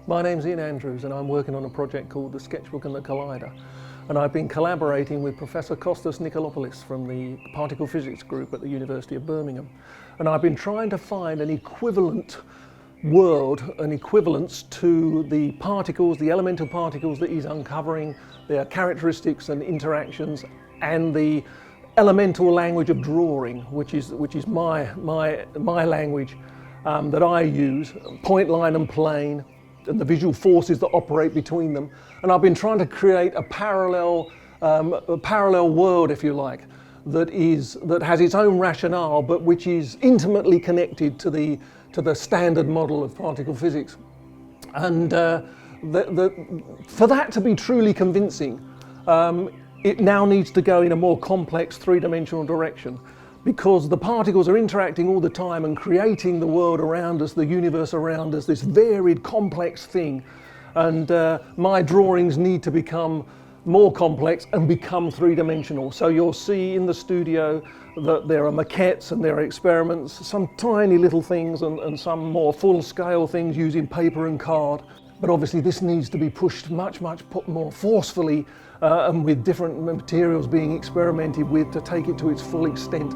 My name's Ian Andrews and I'm working on a project called the Sketchbook and the Collider, and I've been collaborating with Professor Kostas Nikolopoulos from the particle physics group at the University of Birmingham, and I've been trying to find an equivalent world, an equivalence to the particles, the elemental particles that he's uncovering, their characteristics and interactions, and the elemental language of drawing, which is my language that I use, point, line and plane, and the visual forces that operate between them. And I've been trying to create a parallel world, if you like, that has its own rationale, but which is intimately connected to the standard model of particle physics. And for that to be truly convincing, it now needs to go in a more complex three-dimensional direction, because the particles are interacting all the time and creating the world around us, the universe around us, this varied, complex thing. And my drawings need to become more complex and become three-dimensional. So you'll see in the studio that there are maquettes and there are experiments, some tiny little things and some more full-scale things using paper and card. But obviously this needs to be pushed much more forcefully and with different materials being experimented with to take it to its full extent.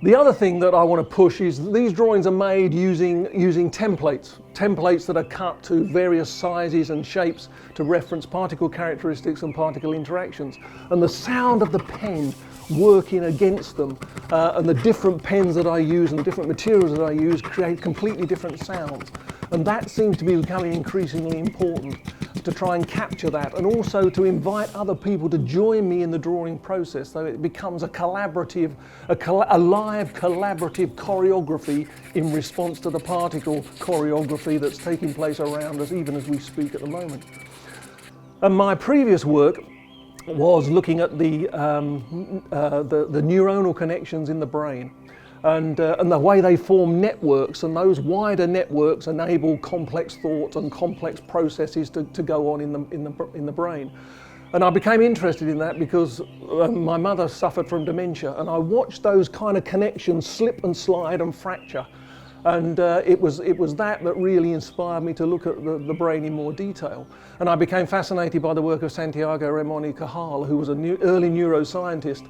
The other thing that I want to push is these drawings are made using templates that are cut to various sizes and shapes to reference particle characteristics and particle interactions. And the sound of the pen working against them and the different pens that I use and the different materials that I use create completely different sounds. And that seems to be becoming increasingly important, to try and capture that, and also to invite other people to join me in the drawing process, so it becomes a collaborative, a live collaborative choreography in response to the particle choreography that's taking place around us even as we speak at the moment. And my previous work was looking at the neuronal connections in the brain. And the way they form networks, and those wider networks enable complex thoughts and complex processes to go on in the brain. And I became interested in that because my mother suffered from dementia, and I watched those kind of connections slip and slide and fracture. And it was that really inspired me to look at the brain in more detail. And I became fascinated by the work of Santiago Ramon y Cajal, who was an early neuroscientist,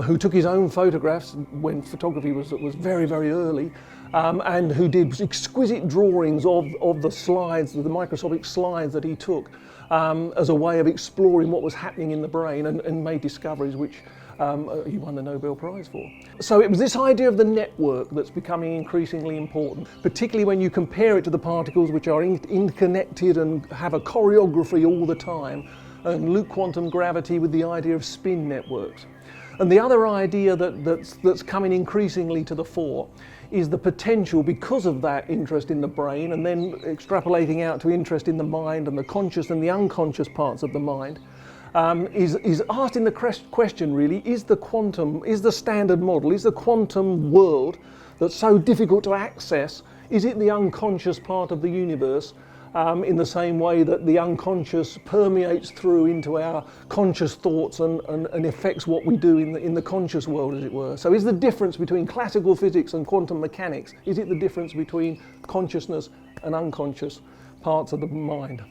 who took his own photographs when photography was very early, and who did exquisite drawings of the slides, the microscopic slides that he took, as a way of exploring what was happening in the brain, and made discoveries which he won the Nobel Prize for. So it was this idea of the network that's becoming increasingly important, particularly when you compare it to the particles which are interconnected and have a choreography all the time, and loop quantum gravity with the idea of spin networks. And the other idea that's coming increasingly to the fore is the potential, because of that interest in the brain, and then extrapolating out to interest in the mind and the conscious and the unconscious parts of the mind, is asking the question really, is the standard model, is the quantum world that's so difficult to access, is it the unconscious part of the universe, in the same way that the unconscious permeates through into our conscious thoughts and affects what we do in the conscious world, as it were. So is the difference between classical physics and quantum mechanics, is it the difference between consciousness and unconscious parts of the mind?